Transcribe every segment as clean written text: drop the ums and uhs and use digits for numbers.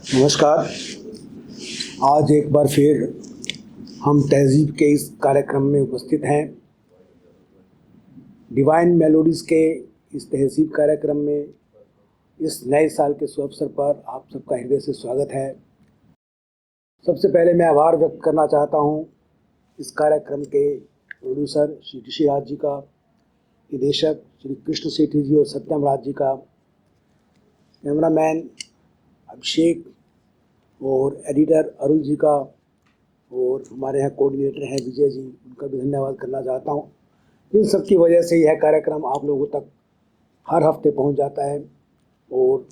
नमस्कार। आज एक बार फिर हम तहज़ीब के इस कार्यक्रम में उपस्थित हैं। डिवाइन मेलोडीज़ के इस तहज़ीब कार्यक्रम में इस नए साल के शुभ अवसर पर आप सबका हृदय से स्वागत है। सबसे पहले मैं आभार व्यक्त करना चाहता हूं इस कार्यक्रम के प्रोड्यूसर श्री ऋषि राज जी का, निदेशक श्री कृष्ण सेठी जी और सत्यम राज जी का, कैमरामैन अभिषेक और एडिटर अरुण जी का, और हमारे यहाँ कोऑर्डिनेटर हैं विजय जी, उनका भी धन्यवाद करना चाहता हूँ। इन सब की वजह से यह कार्यक्रम आप लोगों तक हर हफ्ते पहुँच जाता है और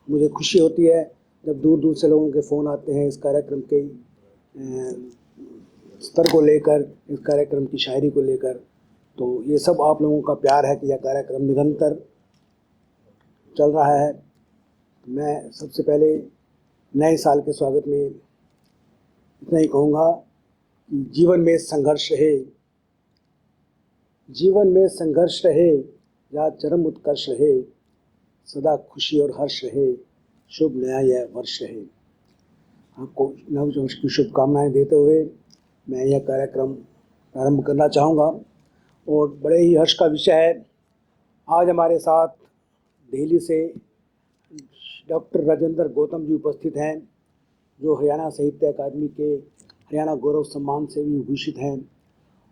मुझे खुशी होती है जब दूर दूर से लोगों के फ़ोन आते हैं इस कार्यक्रम के स्तर को लेकर, इस कार्यक्रम की शायरी को लेकर। तो ये सब आप लोगों का प्यार है कि यह कार्यक्रम निरंतर चल रहा है। मैं सबसे पहले नए साल के स्वागत में इतना ही कहूँगा कि जीवन में संघर्ष रहे, जीवन में संघर्ष रहे या चरम उत्कर्ष रहे, सदा खुशी और हर्ष रहे, शुभ नया यह वर्ष रहे। आपको नववर्ष की शुभकामनाएं देते हुए मैं यह कार्यक्रम प्रारंभ करना चाहूँगा। और बड़े ही हर्ष का विषय है, आज हमारे साथ दिल्ली से डॉक्टर राजेंद्र गौतम जी उपस्थित हैं, जो हरियाणा साहित्य अकादमी के हरियाणा गौरव सम्मान से भी भूषित हैं।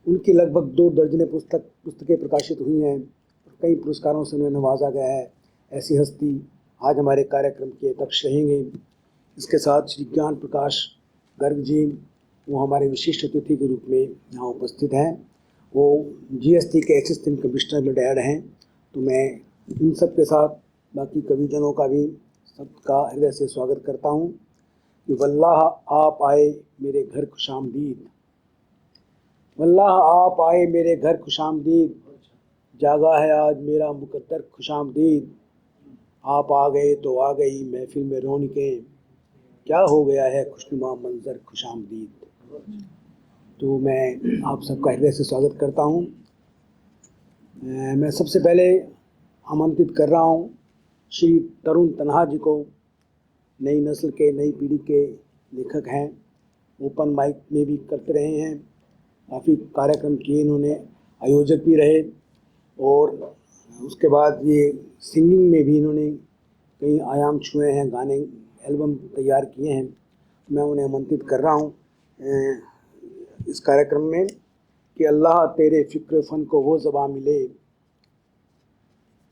उनकी लगभग 2 दर्जन पुस्तकें प्रकाशित हुई हैं और कई पुरस्कारों से उन्हें नवाजा गया है। ऐसी हस्ती आज हमारे कार्यक्रम के अध्यक्ष रहेंगे। इसके साथ श्री ज्ञान प्रकाश गर्ग जी, वो हमारे विशिष्ट अतिथि के रूप में यहाँ उपस्थित हैं। वो GST के असिस्टेंट कमिश्नर में रिटायर्ड हैं। तो मैं इन सब के साथ बाकी कविजनों का भी सबका हृदय से स्वागत करता हूँ कि वल्लाह आप आए मेरे घर खुशामदीद, वल्लाह आप आए मेरे घर खुशामदीद, जागा है आज मेरा मुकद्दर खुशामदीद। आप आ गए तो आ गई महफिल में रौनकें, क्या हो गया है खुशनुमा मंजर खुशामदीद। तो मैं आप सबका हृदय से स्वागत करता हूँ। मैं सबसे पहले आमंत्रित कर रहा हूँ श्री तरुण तन्हा जी को। नई नस्ल के, नई पीढ़ी के लेखक हैं, ओपन माइक में भी करते रहे हैं, काफ़ी कार्यक्रम किए इन्होंने, आयोजक भी रहे और उसके बाद ये सिंगिंग में भी इन्होंने कई आयाम छुए हैं, गाने एल्बम तैयार किए हैं। मैं उन्हें आमंत्रित कर रहा हूँ इस कार्यक्रम में कि अल्लाह तेरे फ़िक्र फ़न को वो ज़बां मिले।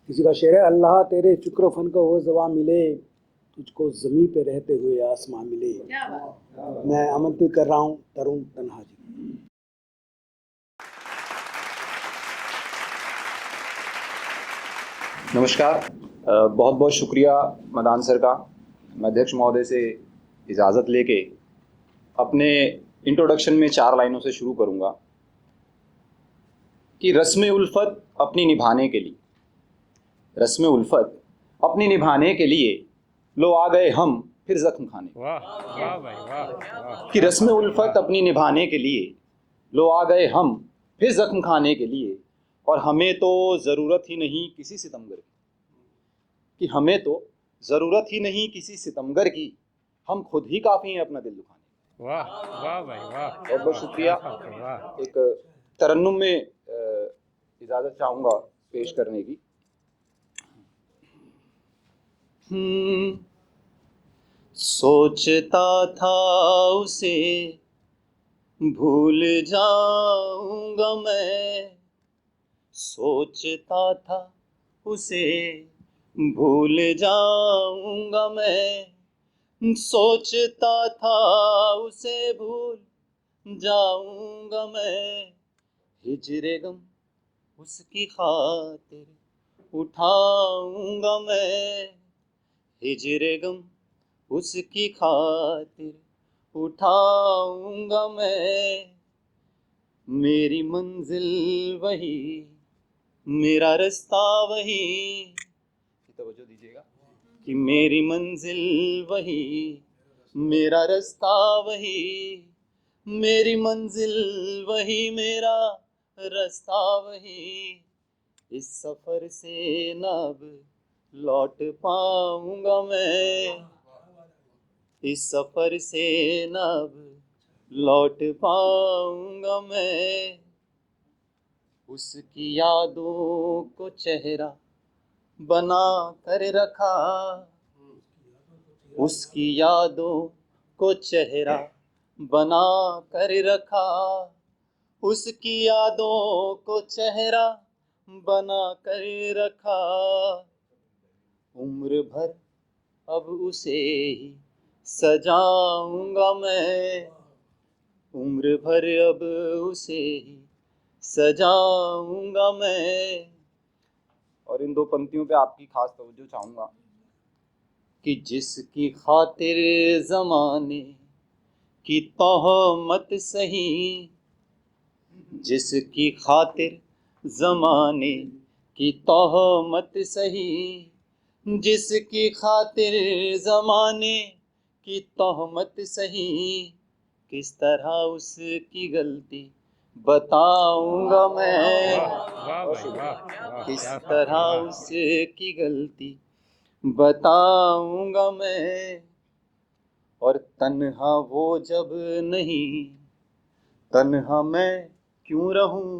किसी का शेर है, अल्लाह तेरे फ़िक्र फ़न को वो ज़बां मिले, तुझको ज़मीं पे रहते हुए आसमां मिले। मैं आमंत्रित कर रहा हूँ तरुण तन्हा जी। नमस्कार। बहुत बहुत शुक्रिया मदान सर का। मैं अध्यक्ष महोदय से इजाज़त लेके अपने इंट्रोडक्शन में 4 लाइनों से शुरू करूँगा कि रस्म उल्फत अपनी निभाने के लिए, रस्म उल्फत अपनी निभाने के लिए लो आ गए हम फिर जख्म खाने। वाह वाह भाई वाह। कि रस्म उल्फत अपनी निभाने के लिए लो आ गए हम फिर जख्म खाने के लिए, और हमें तो ज़रूरत ही नहीं किसी सितमगर की, कि हमें तो ज़रूरत ही नहीं किसी सितमगर की, हम खुद ही काफ़ी हैं अपना दिल दुखाने। वाह वाह भाई वाह, बहुत बहुत शुक्रिया। वाह। एक तरन्नुम में इजाज़त चाहूँगा पेश करने की। सोचता था उसे भूल जाऊंगा मैं, सोचता था उसे भूल जाऊंगा मैं, सोचता था उसे भूल जाऊंगा मैं, हिजरे गम उसकी खातिर उठाऊंगा मैं, हिजरे गम उसकी खातिर उठाऊंगा मैं, मेरी मंजिल वही मेरा रास्ता वही, तवज्जो दीजिएगा, कि मेरी मंजिल वही मेरा रास्ता वही, मेरी मंजिल वही मेरा रास्ता वही, इस सफ़र से न अब लौट पाऊंगा मैं। इस सफर से न अब लौट पाऊंगा मैं, उसकी यादों को चेहरा बना कर रखा, उसकी यादों को चेहरा बना कर रखा, उसकी यादों को चेहरा बना कर रखा, उम्र भर अब उसे ही सजाऊंगा मैं, उम्र भर अब उसे ही सजाऊंगा मैं। और इन दो पंक्तियों पे आपकी खास तवज्जो चाहूंगा कि जिसकी खातिर ज़माने की तोहमत सही, जिसकी खातिर ज़माने की तोहमत सही, जिसकी खातिर ज़माने की तोहमत सही, किस तरह उसकी गलती बताऊंगा मैं, वाह भाई वाह, किस क्या बात तरह है, वाह। उसकी गलती बताऊंगा मैं। और तन्हा वो जब नहीं, तन्हा मैं क्यों रहूं,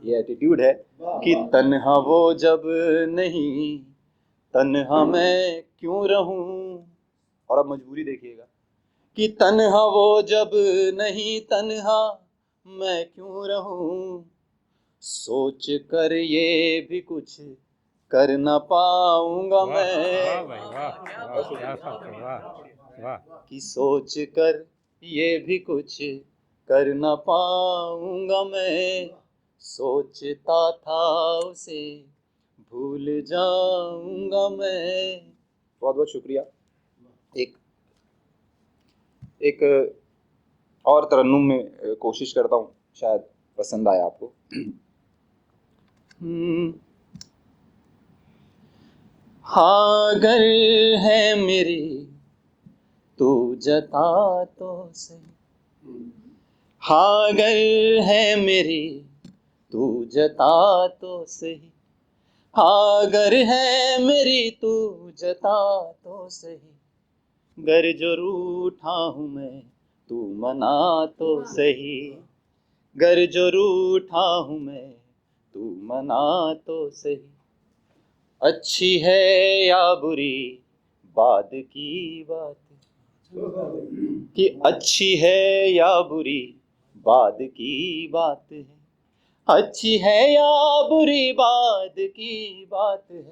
ये एटीट्यूड है कि तन्हा वो जब नहीं, तन्हा मैं क्यों रहूं। और अब मजबूरी देखिएगा कि तन्हा वो जब नहीं, तन्हा मैं क्यों रहूं, सोच कर ये भी कुछ कर ना पाऊंगा वाह मैं, भाई वाह, क्या बात है, वाह वाह। कि सोच कर ये भी कुछ कर ना पाऊंगा मैं, सोचता था उसे भूल जाऊंगा मैं। बहुत बहुत शुक्रिया। एक एक और तरन्नुम में कोशिश करता हूँ, शायद पसंद आए आपको। हाँ अगर है मेरी तू जता तो सही, हाँ अगर है मेरी तू जता तो सही, हाँ अगर है मेरी तू जता तो सही, गर जो रूठा हूँ मैं तू मना तो सही, गर जो रूठा हूँ मैं तू मना तो सही, अच्छी है या बुरी बाद की बात, कि अच्छी है या बुरी बाद की बात है, अच्छी है या बुरी बाद की बात है,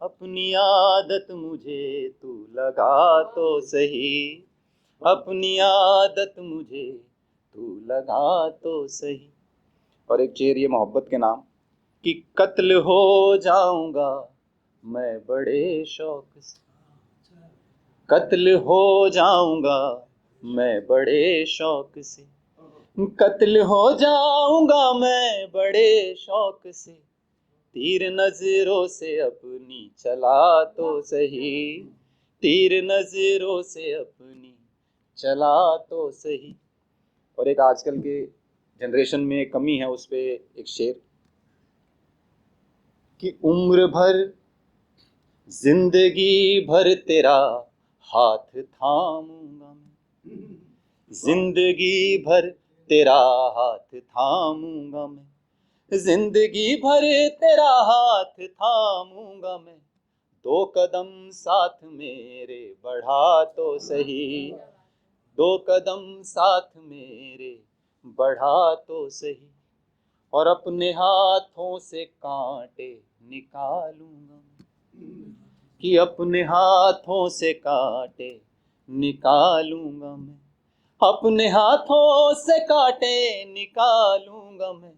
अपनी आदत मुझे तू लगा तो सही, अपनी आदत मुझे तू लगा तो सही। और एक शेर ये मोहब्बत के नाम कि कत्ल हो जाऊंगा मैं बड़े शौक से, कत्ल हो जाऊंगा मैं बड़े शौक से, कत्ल हो जाऊंगा मैं बड़े शौक से, तीर नजरों से अपनी चला तो सही, तीर नजरों से अपनी चला तो सही। और एक आजकल के जनरेशन में कमी है, उस पे एक शेर कि उम्र भर जिंदगी भर तेरा हाथ थामूंगा मैं, जिंदगी भर तेरा हाथ थामूंगा मैं, जिंदगी भर तेरा हाथ थामूंगा मैं, दो कदम साथ मेरे बढ़ा तो सही, दो कदम साथ मेरे बढ़ा तो सही, और अपने हाथों से कांटे निकालूंगा, कि अपने हाथों से कांटे निकालूंगा मैं, अपने हाथों से कांटे निकालूंगा मैं,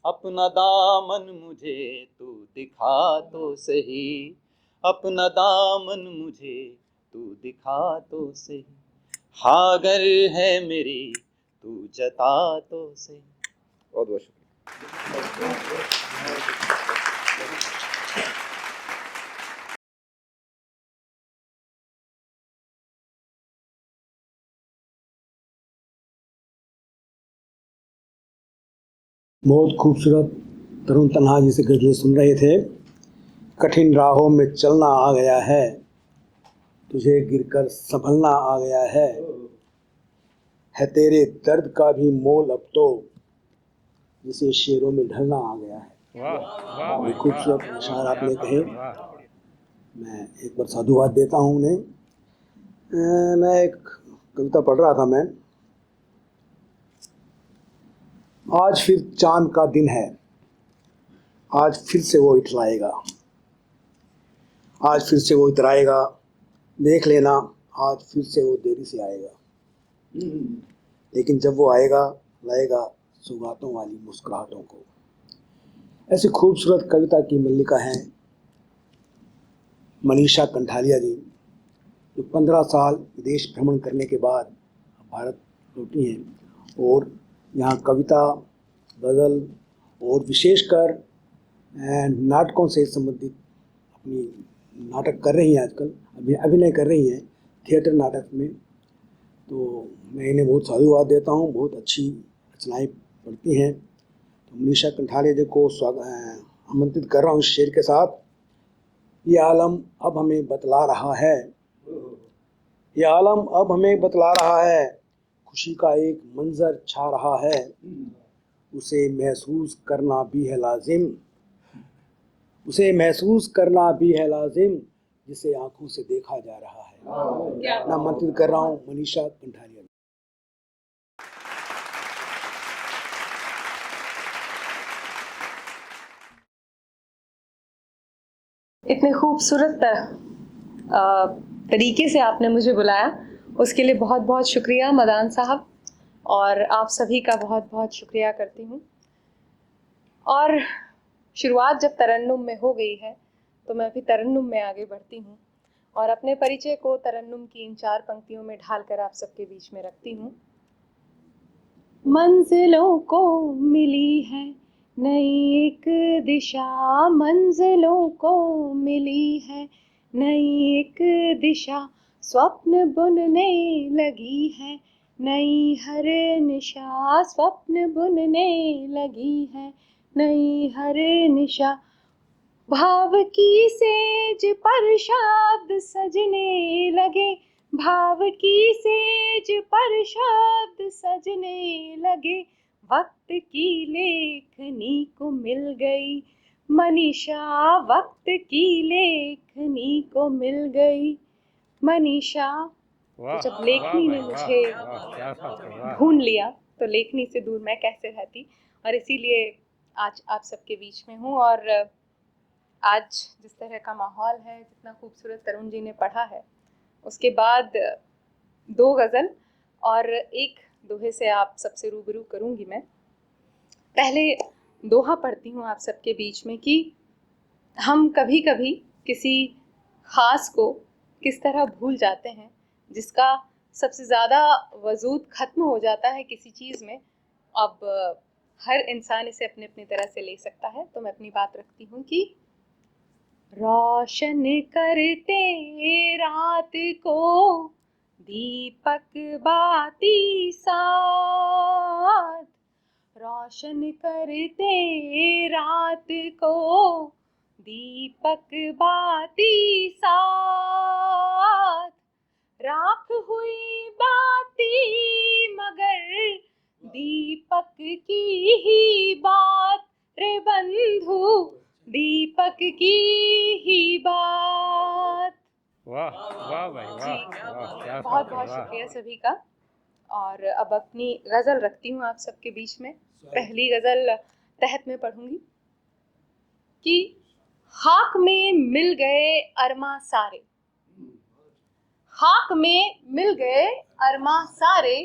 अपना दामन मुझे तू दिखा तो सही, अपना दामन मुझे तू दिखा तो सही, हाँ अगर है मेरी तू जता तो सही। बहुत बहुत शुक्रिया। बहुत खूबसूरत तरुण तन्हा जी से गज़लें सुन रहे थे। कठिन राहों में चलना आ गया है, तुझे गिरकर संभलना आ गया है तेरे दर्द का भी मोल अब तो, जिसे शेरों में ढलना आ गया है। वाह वाह बड़े भाई खूबसूरत वाह अशार वाह, आपने क्या कहे। बात, वाह मैं एक बार साधुवाद देता हूँ उन्हें। मैं एक कविता पढ़ रहा था मैं। आज फिर चांद का दिन है, आज फिर से वो इतराएगा, आज फिर से वो इतराएगा, देख लेना आज फिर से वो देरी से आएगा, लेकिन जब वो आएगा लाएगा सौगातों वाली मुस्कुराहटों को। ऐसी खूबसूरत कविता की मल्लिका हैं मनीषा कंठालिया जी, जो 15 साल विदेश भ्रमण करने के बाद भारत लौटी हैं और यहाँ कविता, गज़ल और विशेषकर नाटकों से संबंधित अपनी नाटक कर रही हैं। आजकल अभिनय कर रही हैं थिएटर नाटक में। तो मैं इन्हें बहुत साधुवाद देता हूँ, बहुत अच्छी रचनाएँ पढ़ती हैं। तो मनीषा कंठालिया जी को आमंत्रित कर रहा हूँ इस शेर के साथ। ये आलम अब हमें बतला रहा है, ये आलम अब हमें बतला रहा है, खुशी का एक मंजर छा रहा है, उसे महसूस करना भी है लाजिम, उसे महसूस करना भी है लाजिम, जिसे आंखों से देखा जा रहा है। मैं आमंत्रित कर रहा हूँ मनीषा कंठालिया। इतने खूबसूरत तरीके से आपने मुझे बुलाया, उसके लिए बहुत बहुत शुक्रिया मदान साहब, और आप सभी का बहुत बहुत शुक्रिया करती हूँ। और शुरुआत जब तरन्नुम में हो गई है तो मैं भी तरन्नुम में आगे बढ़ती हूँ और अपने परिचय को तरन्नुम की इन 4 पंक्तियों में ढालकर आप सबके बीच में रखती हूँ। मंजिलों को मिली है नई एक दिशा, मंजिलों को मिली है नई एक दिशा, स्वप्न बुनने लगी है नई हर निशा, स्वप्न बुनने लगी है नई हर निशा, भाव की सेज पर शब्द सजने लगे, भाव की सेज पर शब्द सजने लगे, वक्त की लेखनी को मिल गई मनीषा, वक्त की लेखनी को मिल गई मनीषा। तो वाह जब वाह लेखनी ने भाई वाह मुझे वाह, क्या बात है, वाह ढूंढ लिया तो लेखनी से दूर मैं कैसे रहती, और इसीलिए आज आप सबके बीच में हूँ। और आज जिस तरह का माहौल है, जितना खूबसूरत तरुण जी ने पढ़ा है, उसके बाद 2 गज़ल और एक दोहे से आप सबसे रूबरू करूंगी मैं। पहले दोहा पढ़ती हूँ आप सबके बीच में कि हम कभी कभी किसी ख़ास को किस तरह भूल जाते हैं, जिसका सबसे ज़्यादा वजूद ख़त्म हो जाता है किसी चीज़ में। अब हर इंसान इसे अपनी अपनी तरह से ले सकता है, तो मैं अपनी बात रखती हूँ कि रोशन करते रात को दीपक बाती साथ, रोशन करते रात को दीपक बाती साथ, राख हुई बाती मगर दीपक की ही बात रे बंधु, दीपक की ही बात। वाह वाह भाई जी, वाह वाह, क्या बहुत बात है, बहुत वाह शुक्रिया सभी का। और अब अपनी गज़ल रखती हूँ आप सबके बीच में। पहली गज़ल तहत में पढ़ूंगी कि खाक में मिल गए अरमा सारे, खाक में मिल गए अरमा सारे,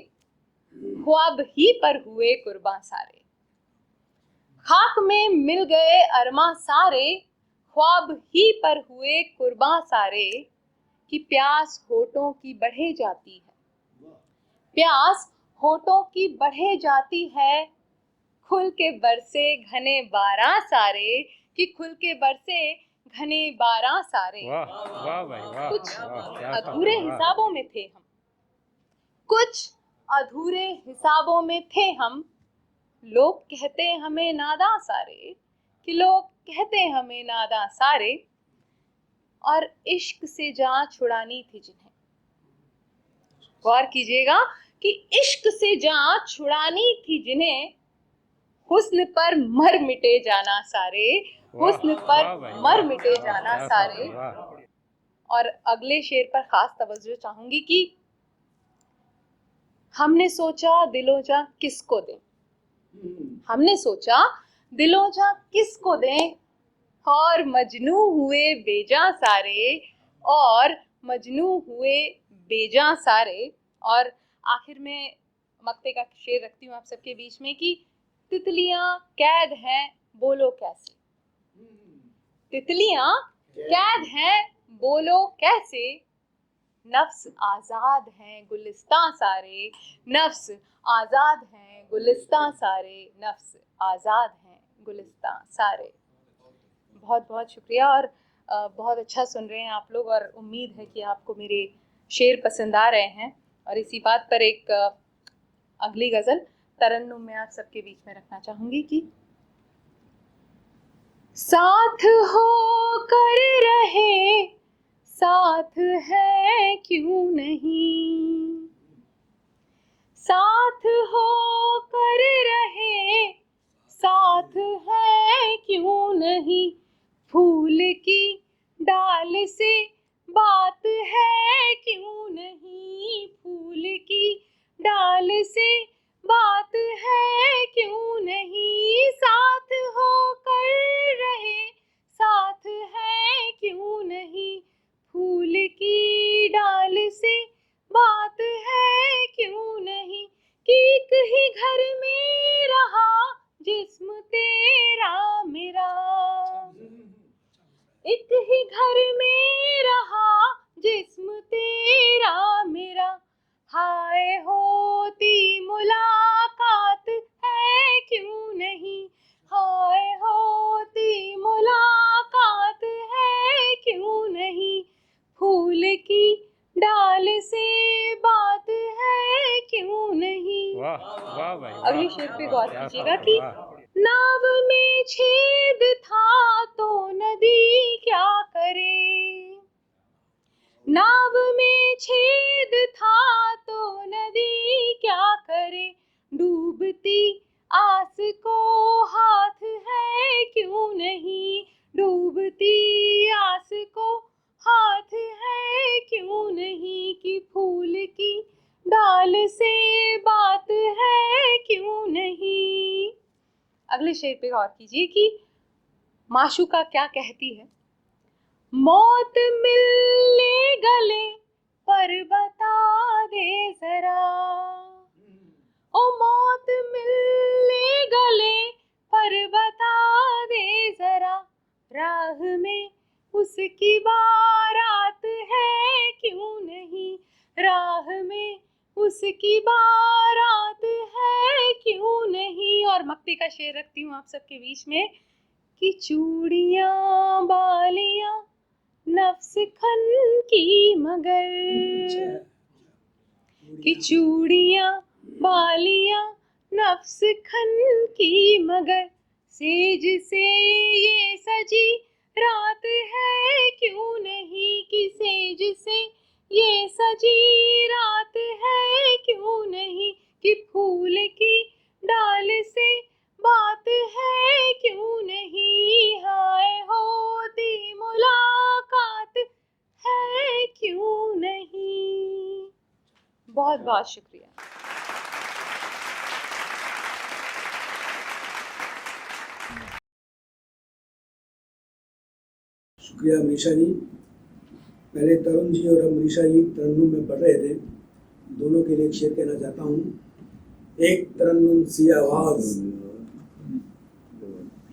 ख्वाब ही पर हुए कुर्बान सारे, खाक में मिल गए अरमा सारे, ख्वाब ही पर हुए कुर्बान सारे, कि प्यास होठों की बढ़े जाती है, प्यास होठों की बढ़े जाती है, खुल के बरसे घने 12 सारे, कि खुल के बरसे घने 12 सारे। वाह वाह भाई वाह कुछ वाह, क्या बात अधूरे है, वाह हिसाबों में थे हम, कुछ अधूरे हिसाबों में थे हम, लोग कहते हमें नादां सारे, कि लोग कहते हमें नादां सारे, और इश्क से जान छुड़ानी थी जिन्हें। गौर कीजिएगा कि इश्क से जान छुड़ानी थी जिन्हें, हुस्न पर मर मिटे जाना सारे, हुस्न पर वाह भाई, मर वाह, मिटे जाना क्या सारे। वाह। और अगले शेर पर खास तवज्जो चाहूंगी कि हमने सोचा दिलो जा किसको दें, हमने सोचा दिलो जा किसको दें, और मजनू हुए बेजा सारे, और मजनू हुए बेजा सारे। और आखिर में मक्ते का शेर रखती हूँ आप सबके बीच में कि तितलियां कैद हैं बोलो कैसे, तितलियां कैद हैं बोलो कैसे, नफ्स आजाद हैं गुलिस्तां सारे, नफ्स आजाद हैं गुलिस्तां सारे, नफ्स आजाद हैं गुलिस्तां सारे। बहुत बहुत शुक्रिया। और बहुत अच्छा सुन रहे हैं आप लोग, और उम्मीद है कि आपको मेरे शेर पसंद आ रहे हैं। और इसी बात पर एक अगली गज़ल तरन्नुम में आप सबके बीच में रखना चाहूँगी कि साथ हो कर रहे साथ है क्यों नहीं, साथ हो कर रहे साथ है क्यों नहीं, फूल की डाल से बात है क्यों नहीं, फूल की डाल से बात है क्यों नहीं, साथ हो कर रहे साथ है क्यों नहीं, फूल की डाल से बात है क्यों नहीं, कि एक ही घर में रहा जिस्म तेरा मेरा, एक ही घर में रहा जिस्म तेरा मेरा, हाय होती मुलाकात है क्यों नहीं, हाय होती मुलाकात है क्यों नहीं, फूल की डाल से बात है क्यों नहीं। वाह वाह भाई, वाह, अगले शेर पे गौर क्या कीजिएगा बात है, कि वाह। नाव में छेद था तो नदी क्या करे, नाव में छेद था तो नदी क्या करे, डूबती आस को हाथ है क्यों नहीं, डूबती आस को हाथ है क्यों नहीं, कि फूल की डाल से बात है क्यों नहीं। अगले शेर पे गौर कीजिए कि माशूका क्या कहती है, मौत मिलने गले पर बता दे जरा, ओ मौत मिलने गले पर बता दे जरा, राह में उसकी बारात है क्यों नहीं, राह में उसकी बारात है क्यों नहीं। और मक्ते का शेर रखती हूँ आप सबके बीच में कि चूड़ियां बालियां नफ्स खन की मगर, कि चूड़ियां बालियां नफ्स खन की मगर, सेज से ये सजी रात है क्यों नहीं, कि सेज से ये सजी रात है क्यों नहीं, कि फूल की डाल से बात है क्यों नहीं, हाय होती मुलाकात है क्यों नहीं। बहुत बहुत शुक्रिया। शुक्रिया अमरीशा जी। पहले तरुण जी और अमरीशा जी तरन्नुम में पढ़ रहे थे, दोनों के लिए एक शेर कहना चाहता हूँ। एक तरन्नुम सी आवाज़,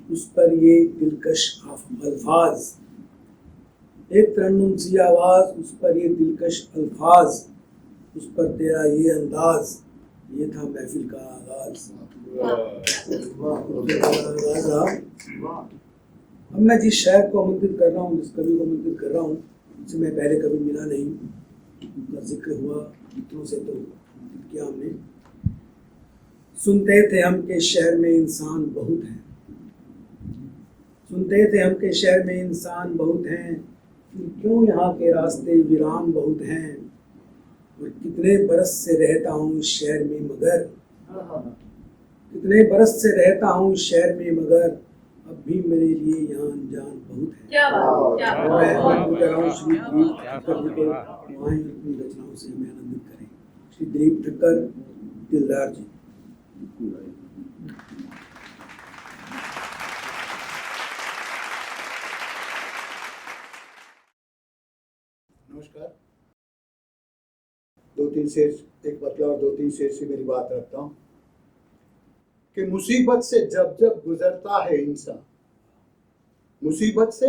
उस पर ये दिलकश अल्फाज, एक तरन्नुम सी आवाज़, उस पर ये दिलकश अल्फाज, उस पर तेरा ये अंदाज, ये था महफिल का आगाज। अब मैं जिस शायर को आमंत्रित कर रहा हूँ, जिस कवि को आमंत्रित कर रहा हूँ, उनसे मैं पहले कभी मिला नहीं, उनका जिक्र हुआ मित्रों से तो किया हमने। सुनते थे हम के शहर में इंसान बहुत हैं, सुनते थे हम के शहर में इंसान बहुत हैं, फिर क्यों यहाँ के रास्ते वीरान बहुत हैं, और कितने बरस से रहता हूँ इस शहर में मगर, कितने बरस से रहता हूँ इस शहर में मगर, अब भी मेरे लिए यहाँ अनजान बहुत है। क्या बात, क्या और बात। मैं आनंद कर रहा हूँ श्री दिलीप क्या ठक्कर जी को, बात। वहाँ ही अपनी रचनाओं से हमें आनंदित करें। श्री दिलीप ठक्कर, दिलदार जी। नमस्कार। दो तीन शेर, एक बतला और दो तीन शेर से मेरी बात रखता हूँ कि मुसीबत से जब जब गुजरता है इंसान, मुसीबत से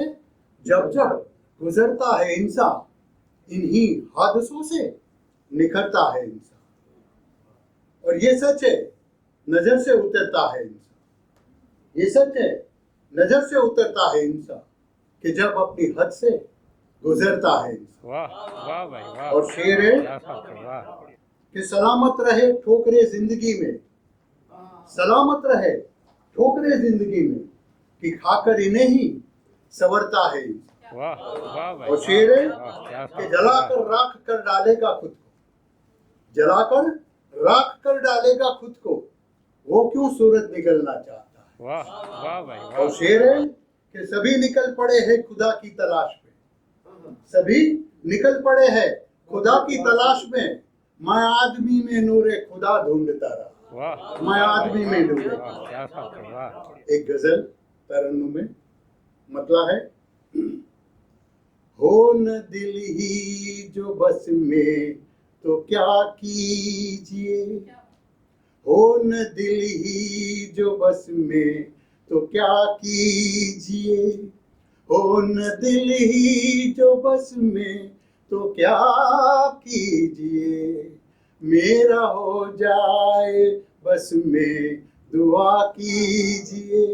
जब जब गुजरता है इंसान, इन्हीं हादसों से निखरता है इंसान। और ये सच है, नजर से उतरता है इंसान। ये सच है, नजर से उतरता है इंसान कि जब अपनी हद से गुजरता है इंसान। वाह वाह भाई वाह। और शेर है क्या बात है, वाह। कि सलामत रहे ठोकरे जिंदगी में, सलामत रहे ठोकरे जिंदगी में, कि खाकर इन्हें ही संवरता है इंसान। वाह वाह भाई और शेर है वाह, क्या कि बात है, जलाकर राख कर डालेगा खुद को, जलाकर राख कर डालेगा खुद को, वो क्यों सूरज निकलना चाहता है। वाह वाह भाई और वाह। शेर है कि सभी निकल पड़े हैं खुदा की तलाश में, सभी निकल पड़े हैं खुदा की तलाश में, मैं आदमी में नूरे खुदा ढूंढता रहा, वाह मैं आदमी में ढूंढता वाह, रहा। क्या बात है, वाह। एक गजल तरन्नुम में मतलब है, हो न दिल ही जो बस में तो क्या कीजिए, हो न दिल ही जो बस में तो क्या कीजिए, हो न दिल ही जो बस में तो क्या कीजिए, मेरा हो जाए बस में दुआ कीजिए,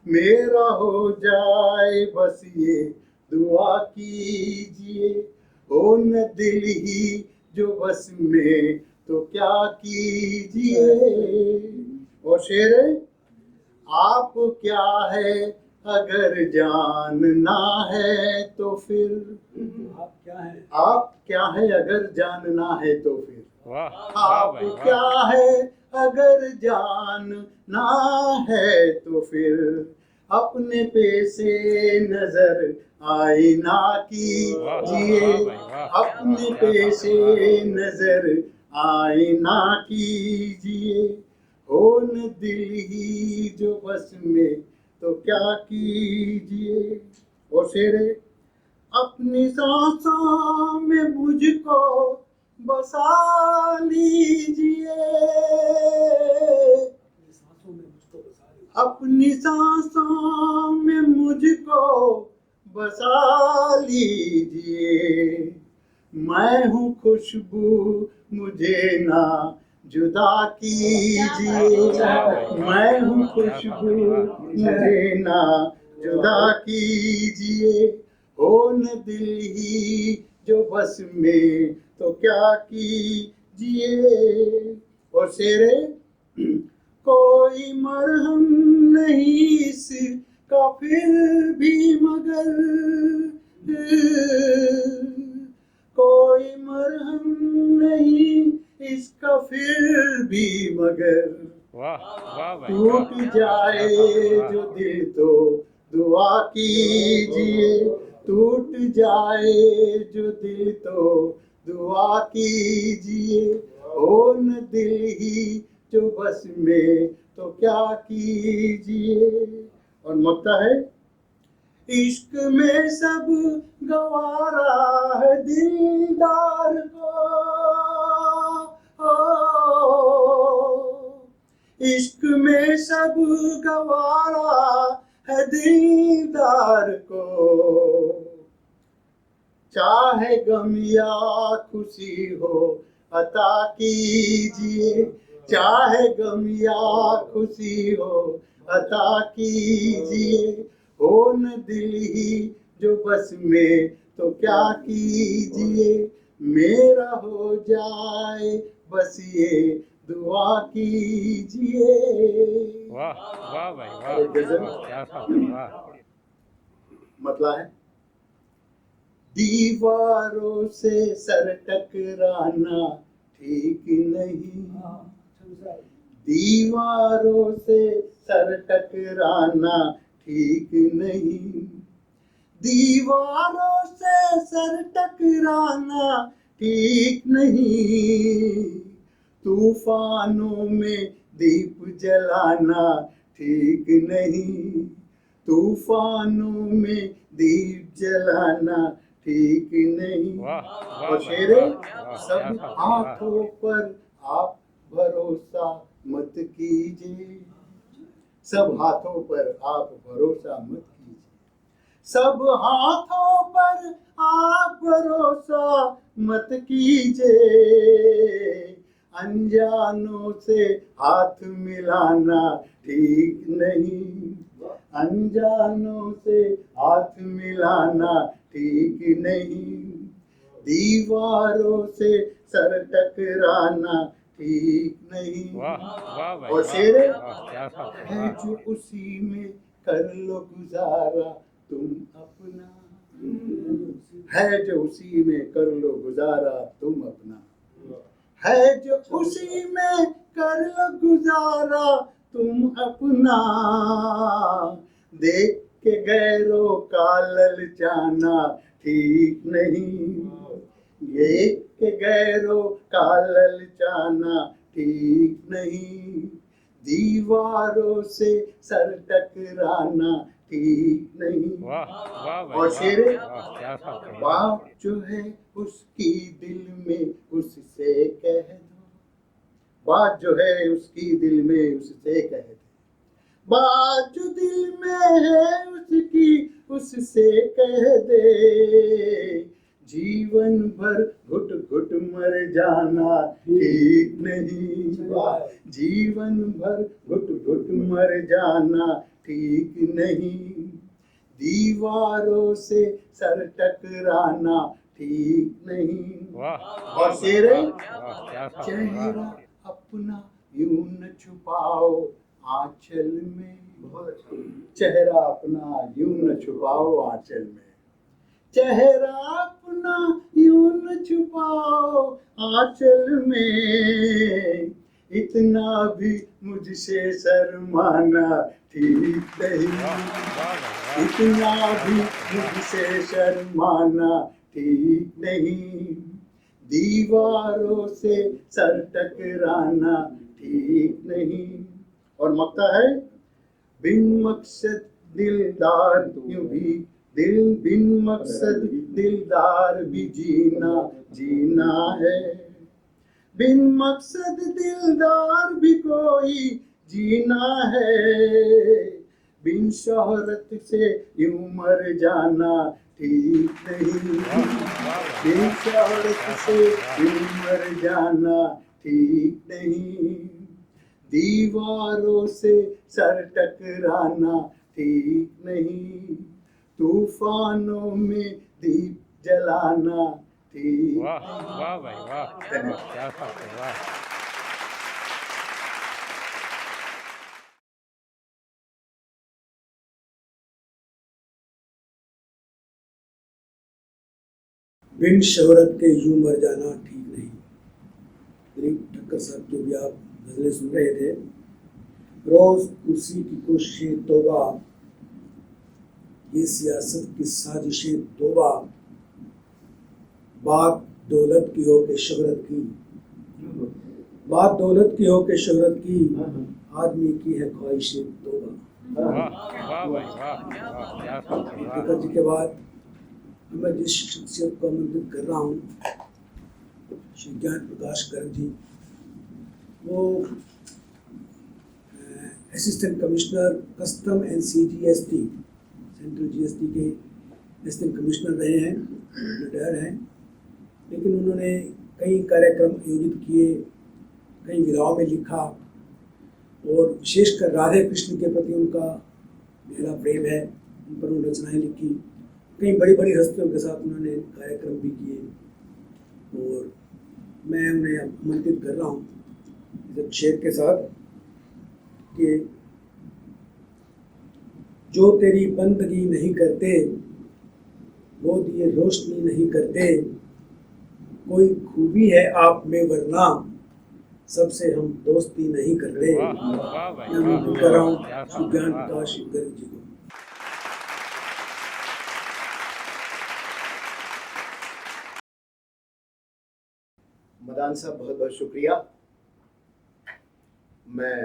मेरा हो जाए बस ये दुआ कीजिए, हो न दिल ही जो बस में तो क्या कीजिए। और शेर है, आप क्या है अगर जानना है तो फिर, आप क्या हैं? आप क्या है अगर जानना है तो फिर, वाह वाह आप भाई वाह। क्या है अगर जानना है तो फिर, अपने पे से नजर आईना कीजिए, अपने पे से नजर आईना कीजिए, हो न दिल ही जो बस में तो क्या कीजिए। और शेर है, अपनी सांसों में मुझको बसा लीजिए, अपनी सांसों में मुझको बसा लीजिए, मैं हूँ खुशबू मुझे ना जुदा कीजिए, मैं हूँ खुशबू मुझे ना जुदा कीजिए, हो न दिल ही जो बस में तो क्या कीजिए। और शेरे, कोई मरहम नहीं इसका फिर भी मगर, कोई मरहम नहीं इसका फिर भी मगर, वाह वाह भाई टूट जाए जो दिल तो दुआ कीजिए, टूट जाए जो दिल तो दुआ कीजिए, हो न दिल ही जो बस में तो क्या कीजिए। और मक्ता है, इश्क में सब गवारा है दिलदार को, इश्क में सब गवारा है दिलदार को, चाहे गम या खुशी हो अता कीजिए, चाहे गम या खुशी हो अता कीजिए, हो न दिल ही जो बस में तो क्या कीजिए, मेरा हो जाए बस ये दुआ कीजिए। वाह वाह भाई वाह, क्या बात है, वाह। मतलब है, दीवारों से सर टकराना ठीक नहीं, दीवारों से सर टकराना ठीक नहीं, दीवारों से सर टकराना ठीक नहीं, तूफानों में दीप जलाना ठीक नहीं, तूफानों में दीप जलाना ठीक नहीं। वाह वाह और भाई, शेरे, वाह, वाह, सब क्या बात है, वाह। हाथों पर आप भरोसा मत कीजिए, सब हाथों पर आप भरोसा मत कीजिए, सब हाथों पर आप भरोसा मत कीजिए, अनजानों से हाथ मिलाना ठीक नहीं, अनजानों से हाथ मिलाना ठीक नहीं, दीवारों से सर टकराना ठीक नहीं। वाह वाह भाई, और वाह, शेरे, वाह, क्या बात है, है वाह। जो उसी में कर लो गुजारा तुम अपना, है जो उसी में कर लो गुजारा तुम अपना, है जो उसी में कर लो गुजारा तुम अपना, देख के गैरों का ललचाना ठीक नहीं, देख के गैरों का ललचाना ठीक नहीं, दीवारों से सर टकराना ठीक नहीं। वाह वाह भाई, और वाह, शेरे, वाह, क्या बात है, वाह। बात जो है उसकी दिल में उससे कह दो, बात जो है उसकी दिल में उससे कह दो, बात जो दिल में है उसकी उससे कह दे, जीवन भर घुट घुट मर जाना ठीक नहीं, जीवन भर घुट घुट मर जाना ठीक नहीं, दीवारों से सर टकराना ठीक नहीं। वाह और शेरे, वाह, वाह, क्या बात है, वाह। चेहरा अपना यूं न छुपाओ आंचल में, चेहरा अपना यूं न छुपाओ आंचल में, चेहरा अपना यूं न छुपाओ आंचल में, इतना भी मुझसे शर्माना ठीक नहीं, वाह वाह भाई, वाह। इतना भी मुझसे शर्माना ठीक नहीं, दीवारों से सर टकराना ठीक नहीं। और मक्ता है, बिन मकसद दिलदार यूं भी दिल, बिन मकसद दिलदार भी जीना जीना है, बिन मकसद दिलदार भी कोई जीना है, बिन शोहरत से यूं मर जाना ठीक नहीं, बिन शोहरत से यूं मर जाना ठीक नहीं, दीवारों से सर टकराना ठीक नहीं, तूफानों में दीप जलाना ठीक वाह नहीं। वाह भाई, वाह, क्या बात है, वाह। बिन शोहरत के यूं मर जाना ठीक नहीं। दिलीप ठक्कर साहब की भी आप गजलें सुन रहे थे। रोज कुर्सी की कोशिशें तौबा, ये सियासत की साजिशें तौबा, बात दौलत की हो के शोहरत की, बात दौलत की हो के शोहरत की, आदमी की है ख्वाहिशें तौबा। वाह वाह भाई, वाह, वाह, क्या बात है, वाह। ठक्कर जी के बाद मैं जिस शख्सियत को आमंत्रित कर रहा हूँ, श्री ज्ञान प्रकाश गर्ग जी, वो assistant commissioner custom and CGST, central GST के असिस्टेंट कमिश्नर रहे हैं, रिटायर्ड हैं, लेकिन उन्होंने कई कार्यक्रम आयोजित किए, कई विधाओं में लिखा, और विशेषकर राधे कृष्ण के प्रति उनका गहरा प्रेम है, उन पर उन्होंने रचनाएँ लिखी, कई बड़ी बड़ी हस्तियों के साथ उन्होंने कार्यक्रम भी किए, और मैं उन्हें आमंत्रित कर रहा हूँ इस शेर के साथ कि जो तेरी बंदगी नहीं करते वो दिए रोशनी नहीं करते, कोई खूबी है आप में वरना सबसे हम दोस्ती नहीं करते। वाह वाह भाई मैं वाह, उम्मीद कर रहा क्या हूँ बात सुज्ञान है, वाह। प्रकाश गर्ग जी को। मदान साहब बहुत बहुत शुक्रिया। मैं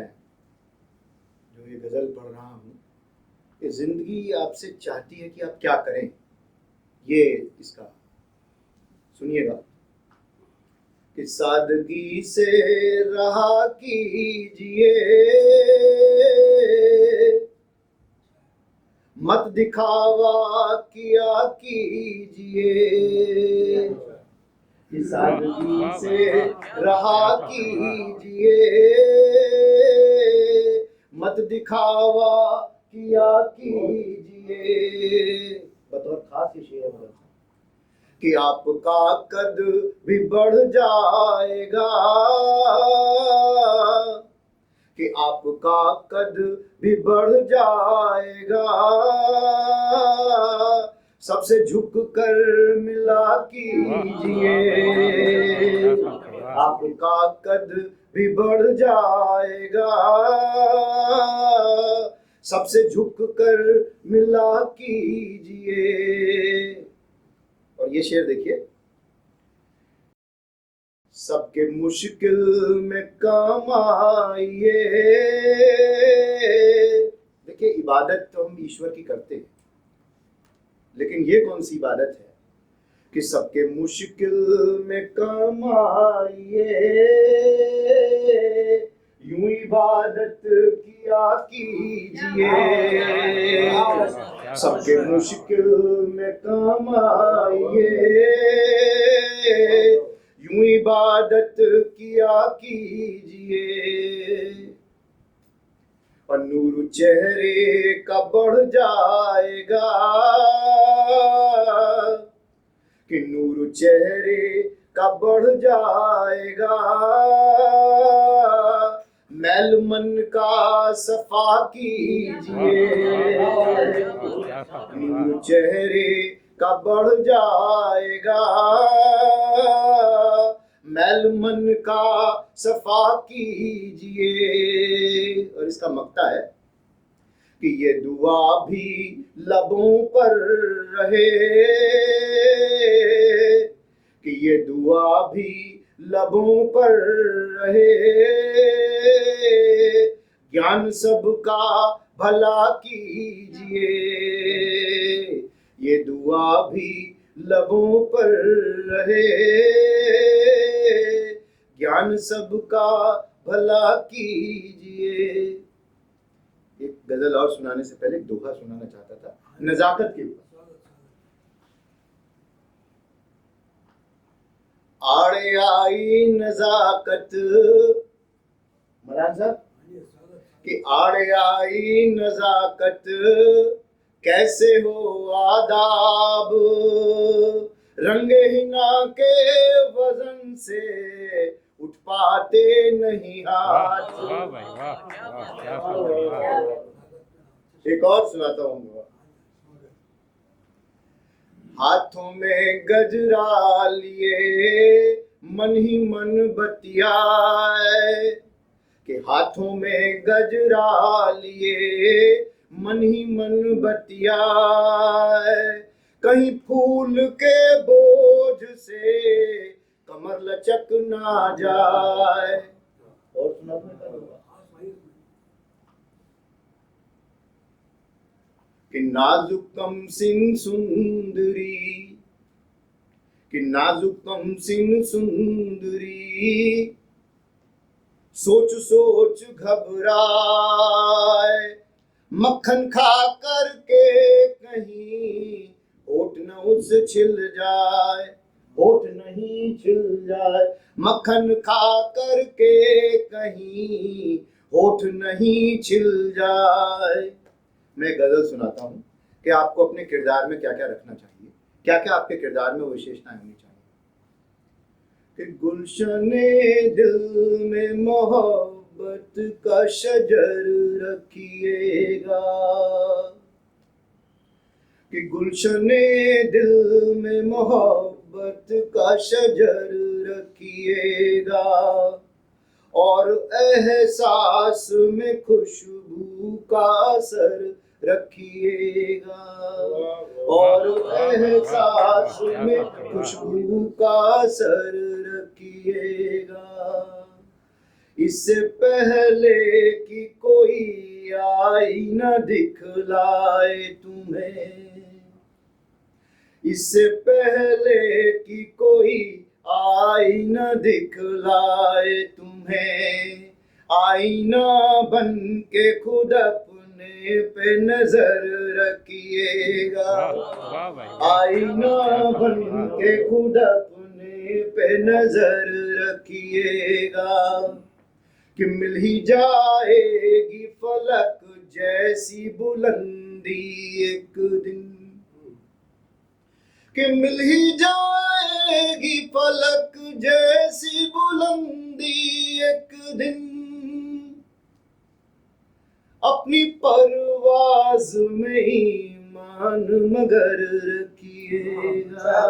जो ये गज़ल पढ़ रहा हूँ कि ज़िंदगी आपसे चाहती है कि आप क्या करें, ये इसका सुनिएगा कि सादगी से रहा कीजिए, मत दिखावा किया कीजिए, कि सादगी वाह से भाई वाह, रहा क्या बात है, वाह। कीजिए, मत दिखावा किया कीजिए। बतौर खास ये शेर है कि आपका कद भी बढ़ जाएगा, कि आपका कद भी बढ़ जाएगा, सबसे झुक कर मिला कीजिए, क्या बात है, वाह। आपका कद भी बढ़ जाएगा, सबसे झुक कर मिला कीजिए। और ये शेर देखिए, सबके मुश्किल में काम आइए। देखिए, इबादत तो हम ईश्वर की करते हैं, लेकिन ये कौन सी इबादत है कि सबके मुश्किल में काम आइए, यूं इबादत किया कीजिए, सबके मुश्किल में काम आइए, यूं इबादत किया कीजिए। और नूर चेहरे का बढ़ जाएगा, कि नूर चेहरे का बढ़ जाएगा, मैल मन का सफा कीजिए, नूर चेहरे का बढ़ जाएगा, मैल मन का सफा कीजिए। और इसका मक्ता है कि ये दुआ भी लबों पर रहे, कि ये दुआ भी लबों पर रहे, ज्ञान सबका भला कीजिए, ये दुआ भी लबों पर रहे, ज्ञान सबका भला कीजिए। एक गजल और सुनाने से पहले एक दोहा सुनाना चाहता था नजाकत के ऊपर। आड़े आई नजाकत, मरान साहब, कि आड़े आई नजाकत, कैसे हो आदाब, रंगे हिना के वजन से उठ पाते नहीं हाथ। वाह भाई वाह, क्या बात है, वाह। एक और सुनाता हूँ। हाथों में गजरा लिए मन ही मन बतियाए, कि हाथों में गजरा लिए मन ही मन बतियाए, कहीं फूल के बोझ से कमर लचक ना जाए। और सुना कि नाजुक कम सिन सुंदरी, कि नाजुक कम सिन सुंदरी, सोच सोच घबराए, मक्खन खा करके कहीं होठ न उससे छिल जाए, होठ नहीं छिल जाए, मक्खन खा करके कहीं होठ नहीं छिल जाए। मैं गजल सुनाता हूँ कि आपको अपने किरदार में क्या क्या रखना चाहिए, क्या क्या आपके किरदार में विशेषताएं होनी चाहिए। कि गुलशने दिल में मोहब्बत का शजर रखिएगा, कि गुलशने दिल में मोहब्बत का शजर रखिएगा और एहसास में खुशबू का सर रखिएगा और एहसास में खुशबू का सर रखिएगा। इससे पहले कि कोई आईना दिखलाए तुम्हें, इससे पहले कि कोई आईना दिखलाए तुम्हें, आईना बन के खुद अपने पे नजर रखिएगा। आईना बन के खुद अपने पे नजर रखिएगा कि मिल ही जाएगी फलक जैसी बुलंदी एक दिन, कि मिल ही जाएगी फलक जैसी बुलंदी एक दिन। अपनी परवाज में ईमान मगर रखिएगा,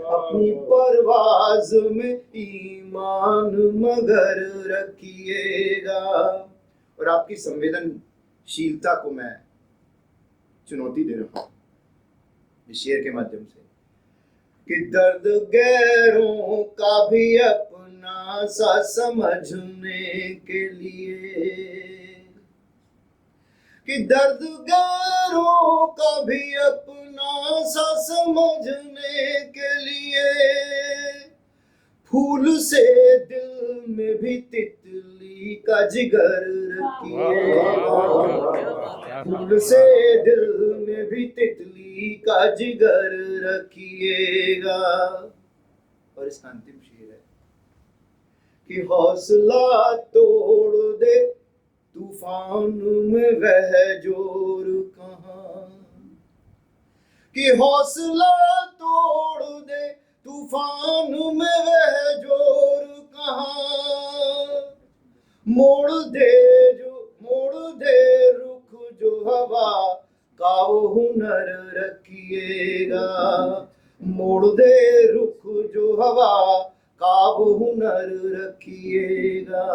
अपनी परवाज में ईमान मगर रखिएगा। और आपकी संवेदनशीलता को मैं चुनौती दे रहा हूँ इस शेर के माध्यम से कि दर्द गैरों का भी अपना सा समझने के लिए, कि दर्द गैरों का भी अपना सा समझने के लिए, फूल से दिल में भी तितली का जिगर रखिएगा, फूल से दिल में भी तितली का जिगर रखिएगा। और इसका अंतिम शेर है कि हौसला तोड़ दे तूफान में वह जोर कहाँ, कि हौसला तोड़ दे तूफान में वह जोर कहाँ, मोड़ दे रुख जो हवा का वो हुनर रखिएगा, मोड़ दे रुख जो हवा का वो हुनर रखिएगा।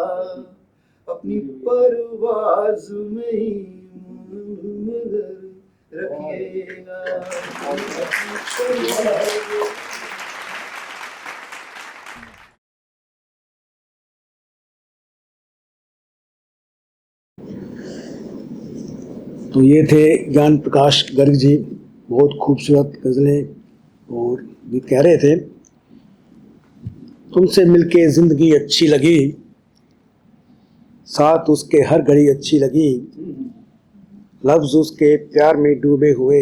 अपनी परवाज में ही मगर रखिएगा। तो ये थे ज्ञान प्रकाश गर्ग जी, बहुत खूबसूरत गज़लें। और भी कह रहे थे, तुमसे मिलके ज़िंदगी अच्छी लगी, साथ उसके हर घड़ी अच्छी लगी, लफ्ज़ उसके प्यार में डूबे हुए,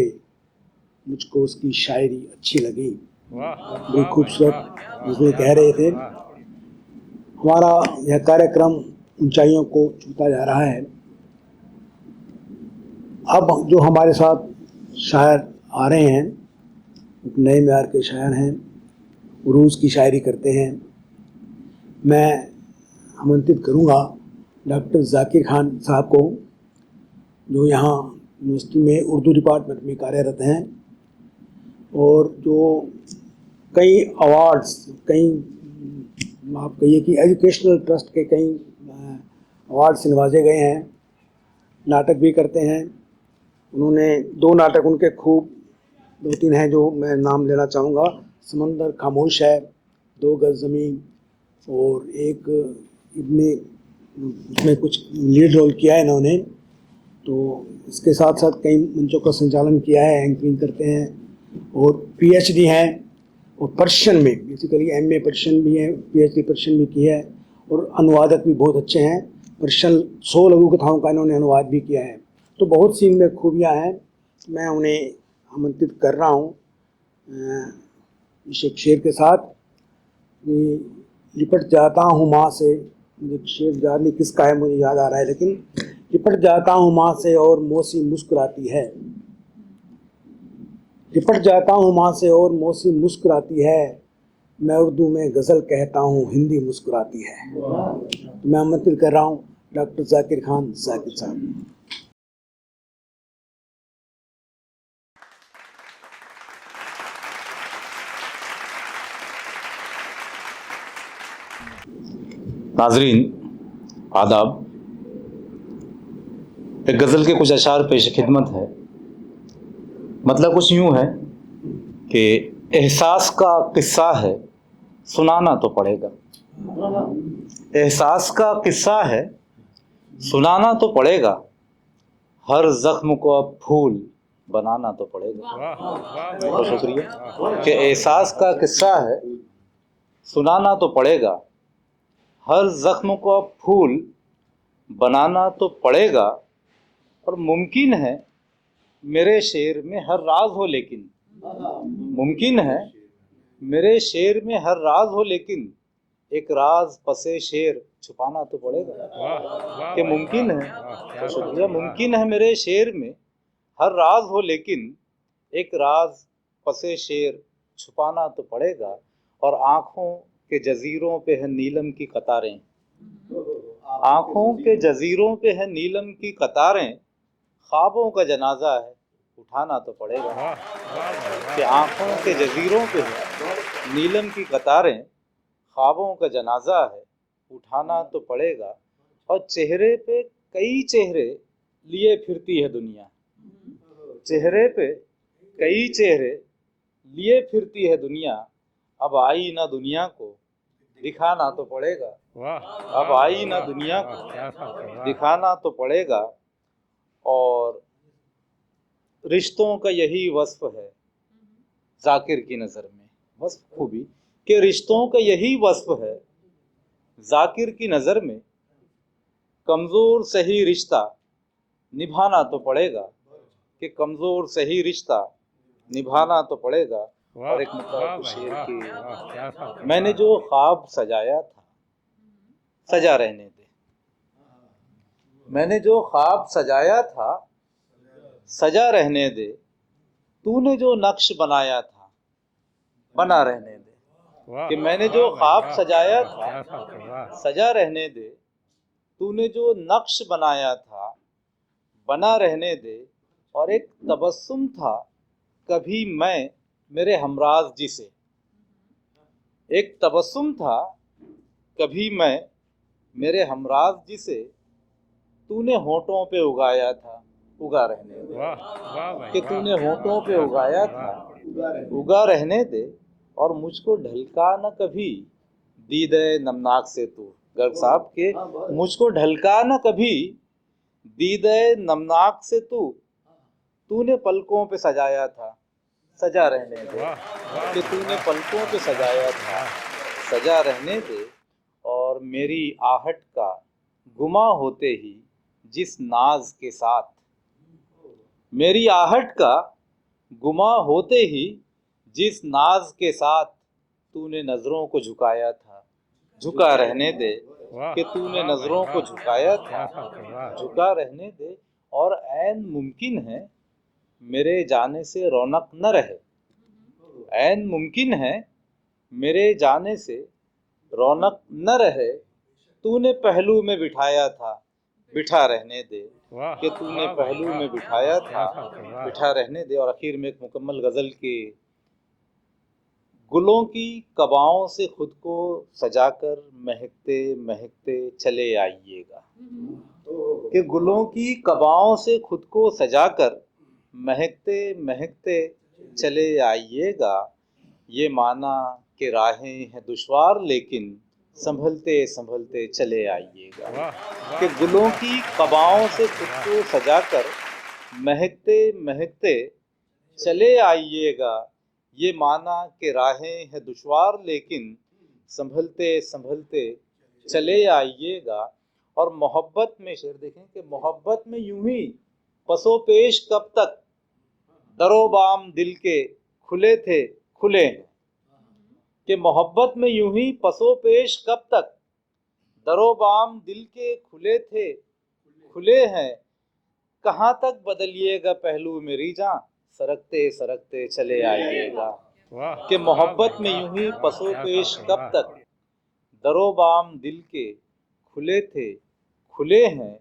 मुझको उसकी शायरी अच्छी लगी। बड़ी खूबसूरत गज़लें कह रहे थे। हमारा यह कार्यक्रम ऊंचाइयों को छूता जा रहा है। अब जो हमारे साथ शायर आ रहे हैं, एक नए म्यार के शायर हैं, उरूज़ की शायरी करते हैं। मैं आमंत्रित करूंगा डॉक्टर जाकिर खान साहब को, जो यहाँ यूनिवर्सिटी में उर्दू डिपार्टमेंट में कार्यरत हैं और जो कई अवार्ड्स, कई आप कहिए कि एजुकेशनल ट्रस्ट के कई अवार्ड से नवाजे गए हैं। नाटक भी करते हैं। उन्होंने 2 नाटक उनके खूब 2-3 हैं जो मैं नाम लेना चाहूँगा। समंदर खामोश है, 2 गज़ ज़मीन, और एक इसमें कुछ लीड रोल किया है इन्होंने। तो इसके साथ साथ कई मंचों का संचालन किया है, एंकरिंग करते हैं और पीएचडी हैं। और पर्शियन में बेसिकली एमए पर्शियन भी है, पीएचडी पर्शियन भी की है, और अनुवादक भी बहुत अच्छे हैं। पर्शियन 100 लघु कथाओं का इन्होंने अनुवाद भी किया है। तो बहुत सी इनमें खूबियाँ हैं। मैं उन्हें आमंत्रित कर रहा हूँ इस एक शेर के साथ कि लिपट जाता हूँ माँ से। मुझे शेर याद नहीं किसका है, मुझे याद आ रहा है, लेकिन लिपट जाता हूँ माँ से और मौसी मुस्कुराती है। लिपट जाता हूँ माँ से और मौसी मुस्कुराती है, मैं उर्दू में गज़ल कहता हूँ, हिंदी मुस्कुराती है। तो मैं आमंत्रित कर रहा हूँ डॉक्टर जाकिर खान साहब। नाजरीन आदाब। एक गज़ल के कुछ अशार पेश खिदमत है। मतलब कुछ यूँ है कि एहसास का किस्सा है, सुनाना तो पड़ेगा। एहसास का किस्सा है, सुनाना तो पड़ेगा। हर जख्म को अब फूल बनाना तो पड़ेगा। बहुत शुक्रिया। कि एहसास का किस्सा है, सुनाना तो पड़ेगा। हर जख्म को अब फूल बनाना तो पड़ेगा। और मुमकिन है मेरे शेर में हर राज हो, लेकिन मुमकिन है मेरे शेर में हर राज हो, लेकिन एक राज पसे शेर छुपाना तो पड़ेगा। कि मुमकिन है, तो शुक्रिया, मुमकिन है मेरे शेर में हर राज हो, लेकिन एक राज पसे शेर छुपाना तो पड़ेगा। और आँखों के जजीरों पे है नीलम की कतारें, आँखों के जजीरों पे है नीलम की कतारें। ख्वाबों का जनाजा है, उठाना तो पड़ेगा। कि आँखों के जजीरों पे है नीलम की कतारें, ख्वाबों का जनाजा है, उठाना तो पड़ेगा। और चेहरे पे कई चेहरे लिए फिरती है दुनिया, चेहरे पे कई चेहरे लिए फिरती है दुनिया। अब आई ना दुनिया को दिखाना तो पड़ेगा। अब आई ना दुनिया को दिखाना तो पड़ेगा। और रिश्तों का यही वस्फ है जाकिर की नज़र में, वस्फ खूबी कि रिश्तों का यही वस्फ है जाकिर की नज़र में। कमज़ोर सही रिश्ता निभाना तो पड़ेगा। कि कमज़ोर सही रिश्ता निभाना तो पड़ेगा। और एक मतलब शेर की, मैंने जो ख्वाब सजाया था सजा रहने दे। मैंने जो ख्वाब सजाया था सजा रहने दे। तूने जो नक्श बनाया था बना रहने दे। कि मैंने जो ख्वाब सजाया था सजा रहने दे। तूने जो नक्श बनाया था बना रहने दे। और एक तबस्सुम था कभी मैं मेरे हमराज जिसे, एक तबस्सुम था कभी मैं मेरे हमराज जिसे। तूने होठों पे उगाया था उगा रहने दे। कि तूने होठों पे उगाया था उगा रहने दे। और मुझको ढलका न कभी दीदे नमनाक से तू, गर्ग साहब के मुझको ढलका न कभी दीदे नमनाक से तू। तूने पलकों पे सजाया था सजा रहने दे। कि तूने पलकों पे सजाया था सजा रहने दे। और मेरी आहट का गुमा होते ही जिस नाज के साथ, मेरी आहट का गुमा होते ही जिस नाज के साथ तूने नजरों को झुकाया था झुका रहने दे। कि तूने नजरों को झुकाया था झुका रहने दे। और ऐन मुमकिन है मेरे जाने से रौनक न रहे, ऐन मुमकिन है मेरे जाने से रौनक न रहे। तूने पहलू में बिठाया था बिठा रहने दे। कि तूने पहलू में बिठाया था बिठा रहने दे। और आखिर में एक मुकम्मल गज़ल के, गुलों की कबाओं से खुद को सजाकर महकते महकते चले आइएगा। कि गुलों की कबाओं से खुद को सजाकर महकते महकते चले आइएगा। ये माना कि राहें हैं दुश्वार लेकिन संभलते संभलते चले आइएगा। कि गुलों की कबाओं से खुद को सजाकर महकते महकते चले आइएगा। ये माना कि राहें हैं दुश्वार लेकिन संभलते संभलते चले आइएगा। और मोहब्बत में शेर देखें कि मोहब्बत में यूं ही पसो पेश कब तक दरोबाम दिल के खुले थे खुले हैं। कि मोहब्बत में यूं ही पसो पेश कब तक दरोबाम दिल के खुले थे खुले हैं। कहाँ तक बदलिएगा पहलू मेरी जान सरकते सरकते चले आइएगा। कि मोहब्बत में यूं ही पसो पेश कब तक दरोबाम दिल के खुले थे खुले हैं।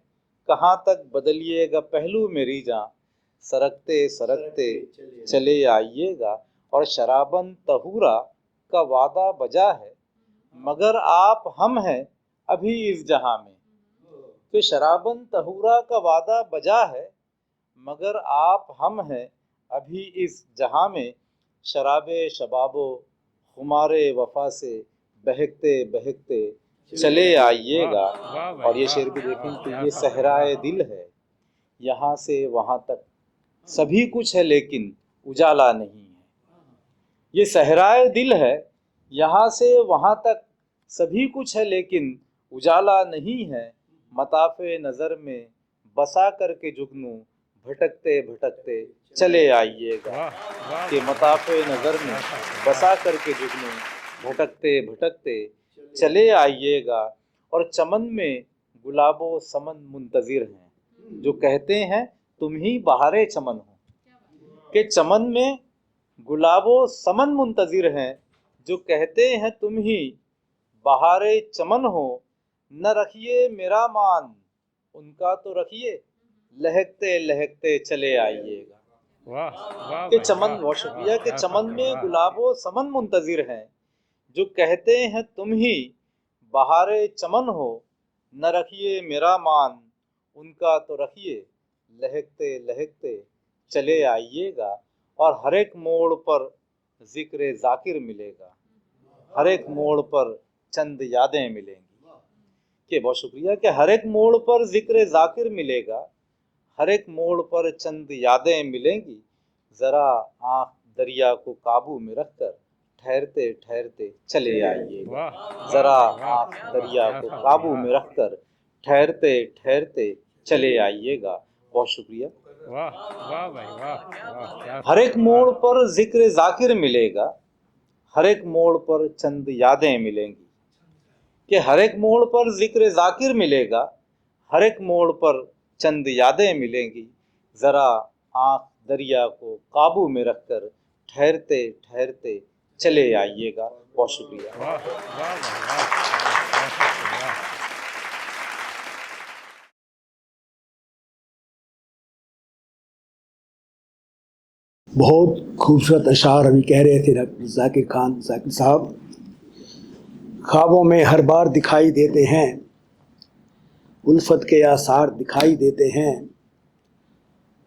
कहाँ तक बदलिएगा पहलू मेरी जान सरकते सरकते चले आइएगा। और शराबन तहूरा का वादा बजा है मगर आप हम हैं अभी इस जहां में। कि शराबन तहूरा का वादा बजा है, मगर आप हम हैं अभी इस जहां में। शराबे शबाबो खुमारे वफा से बहकते बहकते चले आइएगा। वाह भाई, और ये वाह, शेर भी वाह, देखें कि क्या ये बात सहराए दिल है, यहाँ से वहाँ तक सभी कुछ है लेकिन उजाला नहीं है। ये सहराए दिल है, यहाँ से वहाँ तक सभी कुछ है लेकिन उजाला नहीं है। मताफ़े नज़र में बसा करके जुगनू भटकते भटकते चले आइएगा। वाह, वाह, कि वाह, मताफ़े नज़र में बसा करके जुगनू भटकते भटकते चले आइएगा। और चमन में गुलाबो समन मुंतज़िर हैं, जो कहते हैं तुम ही बहारे चमन हो। कि चमन में गुलाबो समन मुंतज़िर हैं, जो कहते हैं तुम ही बहारे चमन हो। न रखिए मेरा मान, उनका तो रखिए, लहकते लहकते चले आइएगा। वाह, वाह के भाई, चमन, वाह, बहुत शुक्रिया, वाह, के क्या चमन बात है, में वाह। गुलाबो समन मुंतज़िर हैं, जो कहते हैं तुम ही बहारे चमन हो। न रखिए मेरा मान, उनका तो रखिए, लहकते लहकते चले आइएगा। और हर एक मोड़ पर जिक्र जाकिर मिलेगा, हर एक मोड़ पर चंद यादें मिलेंगी। के बहुत शुक्रिया, कि हर एक मोड़ पर जिक्र जाकिर मिलेगा, हर एक मोड़ पर चंद यादें मिलेंगी। ज़रा आँख दरिया को काबू में रखकर ठहरते ठहरते चले आइएगा। वाह, वाह ज़रा भाई, वाह, आँख वाह, दरिया क्या को बात है, काबू वाह। में रखकर ठहरते ठहरते चले आइएगा। बहुत शुक्रिया। वाह, वाह भाई, वाह, वाह, क्या हर बात एक है, मोड़ वाह। पर जिक्र जाकिर मिलेगा, हर एक मोड़ पर चंद यादें मिलेंगी। कि हर एक मोड़ पर जिक्र जाकिर मिलेगा, हर एक मोड़ पर चंद यादें मिलेंगी। ज़रा आँख दरिया को काबू में रखकर ठहरते ठहरते चले आइएगा। बहुत शुक्रिया। वाह, वाह भाई, वाह, वाह, क्या बात है, वाह। बहुत खूबसूरत अशार अभी कह रहे थे डॉक्टर जाकिर खान जाकिर साहब। ख्वाबों में हर बार दिखाई देते हैं, उल्फत के आसार दिखाई देते हैं।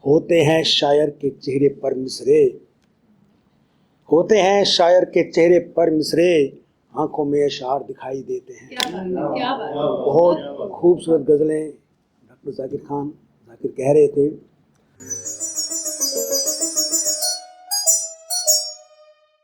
होते हैं शायर के चेहरे पर मिसरे, होते हैं शायर के चेहरे पर मिसरे, आंखों में अशार दिखाई देते हैं। क्या बात। बहुत खूबसूरत गज़लें डॉक्टर जाकिर खान जाकिर कह रहे थे।